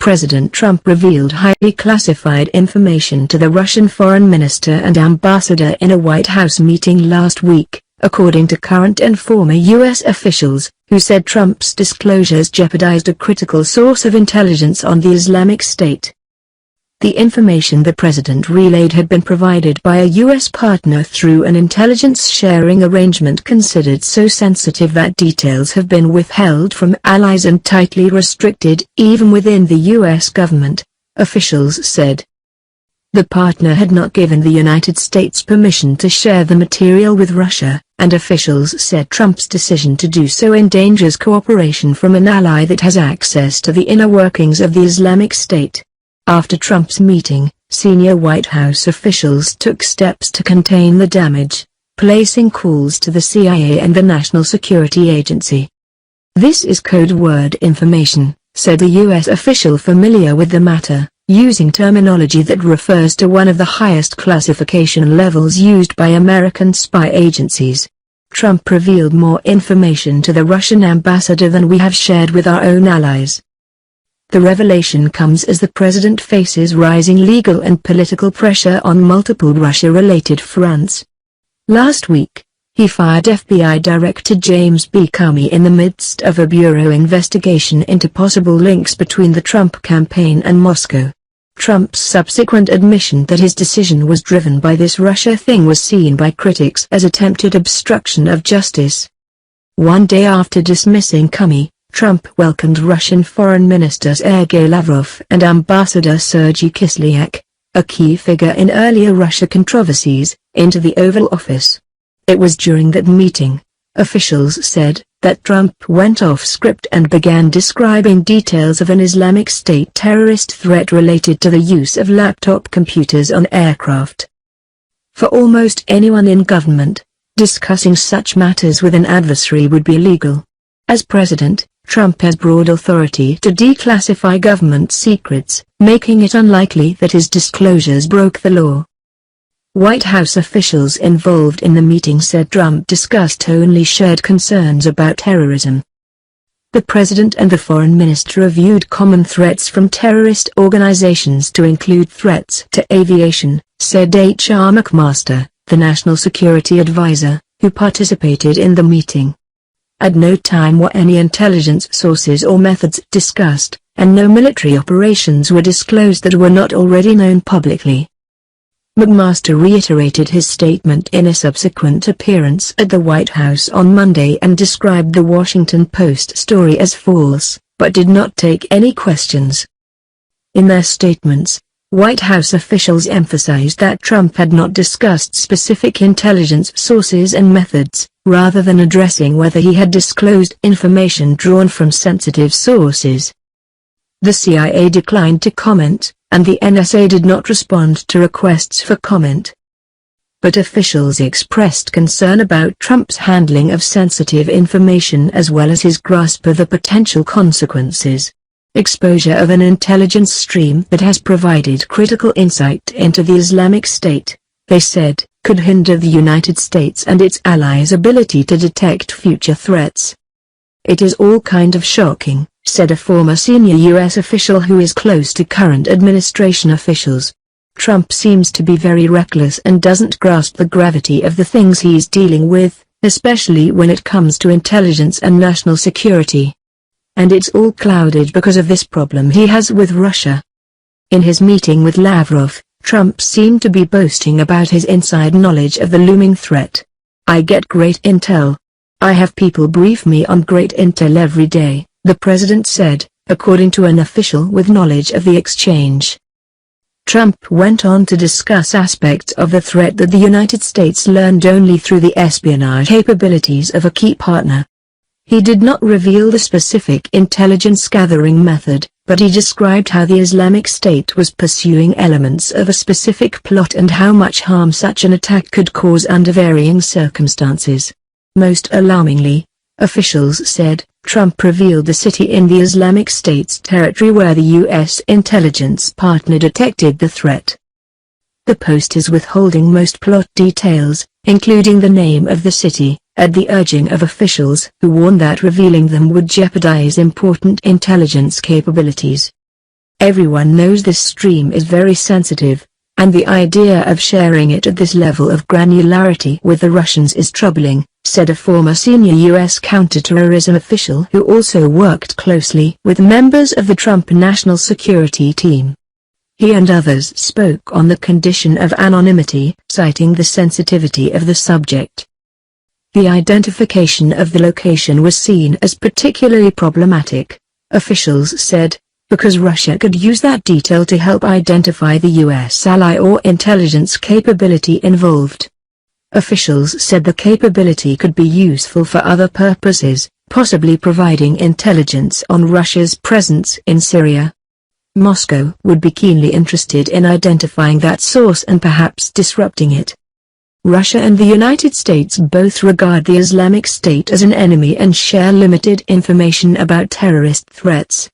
President Trump revealed highly classified information to the Russian foreign minister and ambassador in a White House meeting last week, according to current and former U.S. officials, who said Trump's disclosures jeopardized a critical source of intelligence on the Islamic State. The information the president relayed had been provided by a U.S. partner through an intelligence-sharing arrangement considered so sensitive that details have been withheld from allies and tightly restricted even within the U.S. government, officials said. The partner had not given the United States permission to share the material with Russia, and officials said Trump's decision to do so endangers cooperation from an ally that has access to the inner workings of the Islamic State. After Trump's meeting, senior White House officials took steps to contain the damage, placing calls to the CIA and the National Security Agency. "This is code word information," said a U.S. official familiar with the matter, using terminology that refers to one of the highest classification levels used by American spy agencies. Trump revealed more information to the Russian ambassador than we have shared with our own allies. The revelation comes as the president faces rising legal and political pressure on multiple Russia-related fronts. Last week, he fired FBI Director James B. Comey in the midst of a bureau investigation into possible links between the Trump campaign and Moscow. Trump's subsequent admission that his decision was driven by this Russia thing was seen by critics as attempted obstruction of justice. One day after dismissing Comey, Trump welcomed Russian Foreign Minister Sergei Lavrov and Ambassador Sergei Kislyak, a key figure in earlier Russia controversies, into the Oval Office. It was during that meeting, officials said, that Trump went off script and began describing details of an Islamic State terrorist threat related to the use of laptop computers on aircraft. For almost anyone in government, discussing such matters with an adversary would be illegal. As president, Trump has broad authority to declassify government secrets, making it unlikely that his disclosures broke the law. White House officials involved in the meeting said Trump discussed only shared concerns about terrorism. The president and the foreign minister reviewed common threats from terrorist organizations to include threats to aviation, said H.R. McMaster, the national security advisor, who participated in the meeting. At no time were any intelligence sources or methods discussed, and no military operations were disclosed that were not already known publicly. McMaster reiterated his statement in a subsequent appearance at the White House on Monday and described the Washington Post story as false, but did not take any questions. In their statements, White House officials emphasized that Trump had not discussed specific intelligence sources and methods, rather than addressing whether he had disclosed information drawn from sensitive sources. The CIA declined to comment, and the NSA did not respond to requests for comment. But officials expressed concern about Trump's handling of sensitive information as well as his grasp of the potential consequences. Exposure of an intelligence stream that has provided critical insight into the Islamic State, they said, could hinder the United States and its allies' ability to detect future threats. "It is all kind of shocking," said a former senior U.S. official who is close to current administration officials. "Trump seems to be very reckless and doesn't grasp the gravity of the things he's dealing with, especially when it comes to intelligence and national security. And it's all clouded because of this problem he has with Russia." In his meeting with Lavrov, Trump seemed to be boasting about his inside knowledge of the looming threat. "I get great intel. I have people brief me on great intel every day," the president said, according to an official with knowledge of the exchange. Trump went on to discuss aspects of the threat that the United States learned only through the espionage capabilities of a key partner. He did not reveal the specific intelligence gathering method, but he described how the Islamic State was pursuing elements of a specific plot and how much harm such an attack could cause under varying circumstances. Most alarmingly, officials said, Trump revealed the city in the Islamic State's territory where the U.S. intelligence partner detected the threat. The Post is withholding most plot details, including the name of the city, at the urging of officials who warned that revealing them would jeopardize important intelligence capabilities. Everyone knows this stream is very sensitive, and the idea of sharing it at this level of granularity with the Russians is troubling, said a former senior U.S. counterterrorism official who also worked closely with members of the Trump National Security Team. He and others spoke on the condition of anonymity, citing the sensitivity of the subject. The identification of the location was seen as particularly problematic, officials said, because Russia could use that detail to help identify the U.S. ally or intelligence capability involved. Officials said the capability could be useful for other purposes, possibly providing intelligence on Russia's presence in Syria. Moscow would be keenly interested in identifying that source and perhaps disrupting it. Russia and the United States both regard the Islamic State as an enemy and share limited information about terrorist threats.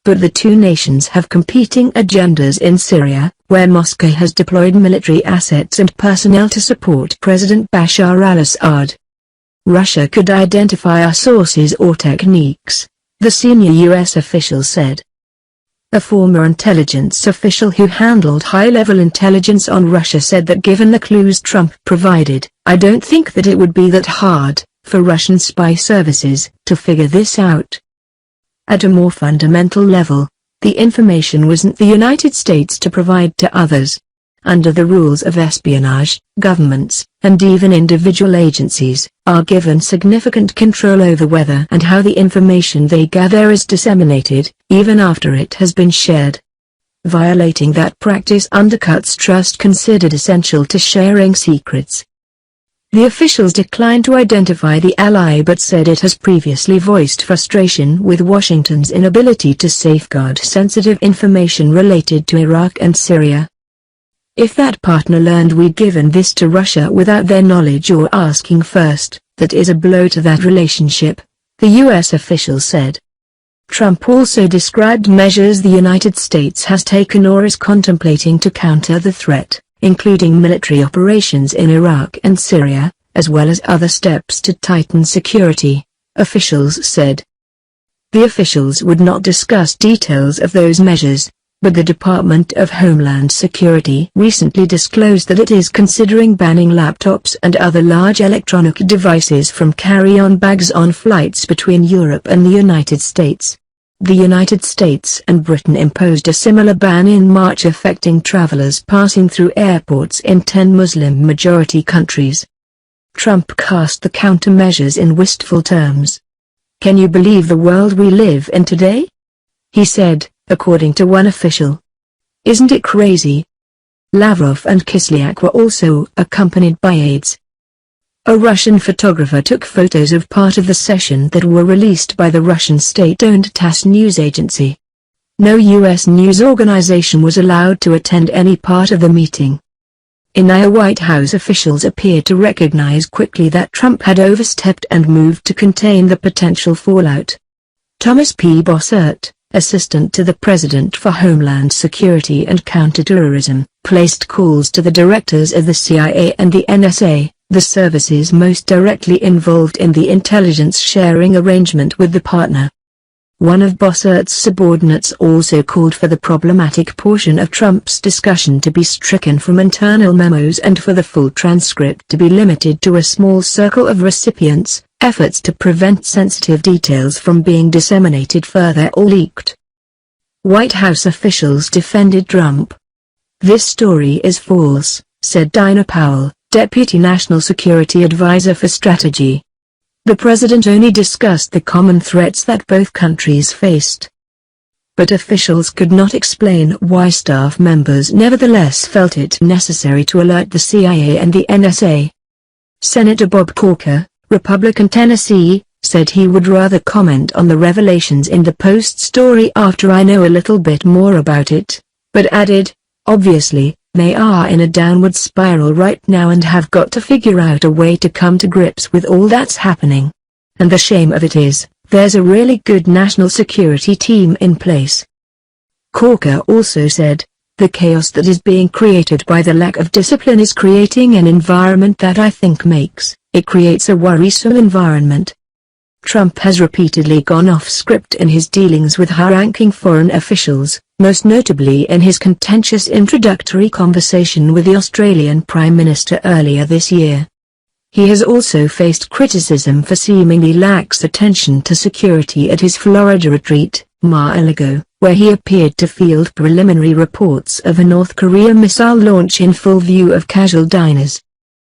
But the two nations have competing agendas in Syria, where Moscow has deployed military assets and personnel to support President Bashar al-Assad. Russia could identify our sources or techniques, the senior U.S. official said. A former intelligence official who handled high-level intelligence on Russia said that given the clues Trump provided, I don't think that it would be that hard for Russian spy services to figure this out. At a more fundamental level, the information wasn't the United States to provide to others. Under the rules of espionage, governments, and even individual agencies, are given significant control over whether and how the information they gather is disseminated, even after it has been shared. Violating that practice undercuts trust considered essential to sharing secrets. The officials declined to identify the ally but said it has previously voiced frustration with Washington's inability to safeguard sensitive information related to Iraq and Syria. If that partner learned we'd given this to Russia without their knowledge or asking first, that is a blow to that relationship, the U.S. official said. Trump also described measures the United States has taken or is contemplating to counter the threat, including military operations in Iraq and Syria, as well as other steps to tighten security, officials said. The officials would not discuss details of those measures, but the Department of Homeland Security recently disclosed that it is considering banning laptops and other large electronic devices from carry-on bags on flights between Europe and the United States. The United States and Britain imposed a similar ban in March affecting travelers passing through airports in 10 Muslim-majority countries. Trump cast the countermeasures in wistful terms. "Can you believe the world we live in today?" he said, according to one official. "Isn't it crazy?" Lavrov and Kislyak were also accompanied by aides. A Russian photographer took photos of part of the session that were released by the Russian state-owned TASS news agency. No U.S. news organization was allowed to attend any part of the meeting. In Iowa, White House officials appeared to recognize quickly that Trump had overstepped and moved to contain the potential fallout. Thomas P. Bossert, assistant to the President for Homeland Security and Counterterrorism, placed calls to the directors of the CIA and the NSA, the services most directly involved in the intelligence sharing arrangement with the partner. One of Bossert's subordinates also called for the problematic portion of Trump's discussion to be stricken from internal memos and for the full transcript to be limited to a small circle of recipients, efforts to prevent sensitive details from being disseminated further or leaked. White House officials defended Trump. "This story is false," said Dinah Powell, Deputy National Security Advisor for Strategy. The president only discussed the common threats that both countries faced. But officials could not explain why staff members nevertheless felt it necessary to alert the CIA and the NSA. Senator Bob Corker, Republican Tennessee, said he would rather comment on the revelations in the Post story after I know a little bit more about it, but added, "Obviously, they are in a downward spiral right now and have got to figure out a way to come to grips with all that's happening. And the shame of it is, there's a really good national security team in place." Corker also said, "The chaos that is being created by the lack of discipline is creating an environment that I think it creates a worrisome environment." Trump has repeatedly gone off script in his dealings with high-ranking foreign officials, most notably in his contentious introductory conversation with the Australian Prime Minister earlier this year. He has also faced criticism for seemingly lax attention to security at his Florida retreat, Mar-a-Lago, where he appeared to field preliminary reports of a North Korea missile launch in full view of casual diners.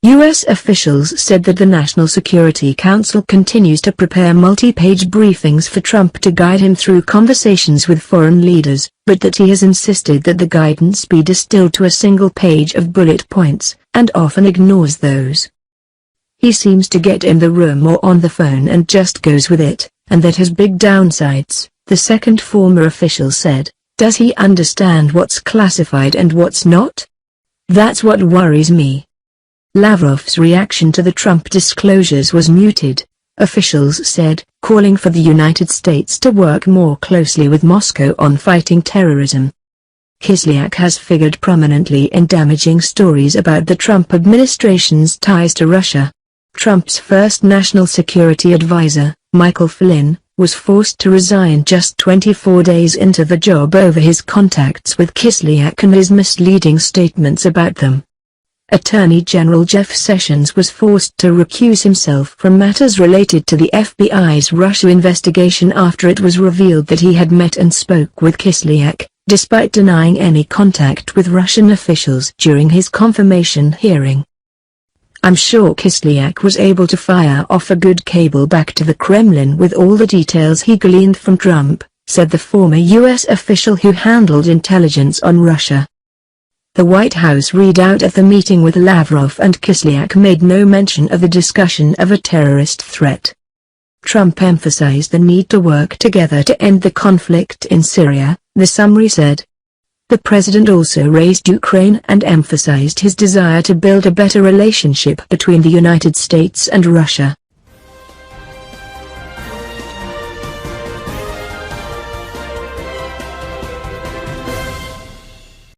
U.S. officials said that the National Security Council continues to prepare multi-page briefings for Trump to guide him through conversations with foreign leaders, but that he has insisted that the guidance be distilled to a single page of bullet points, and often ignores those. He seems to get in the room or on the phone and just goes with it, and that has big downsides, the second former official said. Does he understand what's classified and what's not? That's what worries me. Lavrov's reaction to the Trump disclosures was muted, officials said, calling for the United States to work more closely with Moscow on fighting terrorism. Kislyak has figured prominently in damaging stories about the Trump administration's ties to Russia. Trump's first national security advisor, Michael Flynn, was forced to resign just 24 days into the job over his contacts with Kislyak and his misleading statements about them. Attorney General Jeff Sessions was forced to recuse himself from matters related to the FBI's Russia investigation after it was revealed that he had met and spoke with Kislyak, despite denying any contact with Russian officials during his confirmation hearing. I'm sure Kislyak was able to fire off a good cable back to the Kremlin with all the details he gleaned from Trump, said the former U.S. official who handled intelligence on Russia. The White House readout at the meeting with Lavrov and Kislyak made no mention of the discussion of a terrorist threat. Trump emphasized the need to work together to end the conflict in Syria, the summary said. The president also raised Ukraine and emphasized his desire to build a better relationship between the United States and Russia.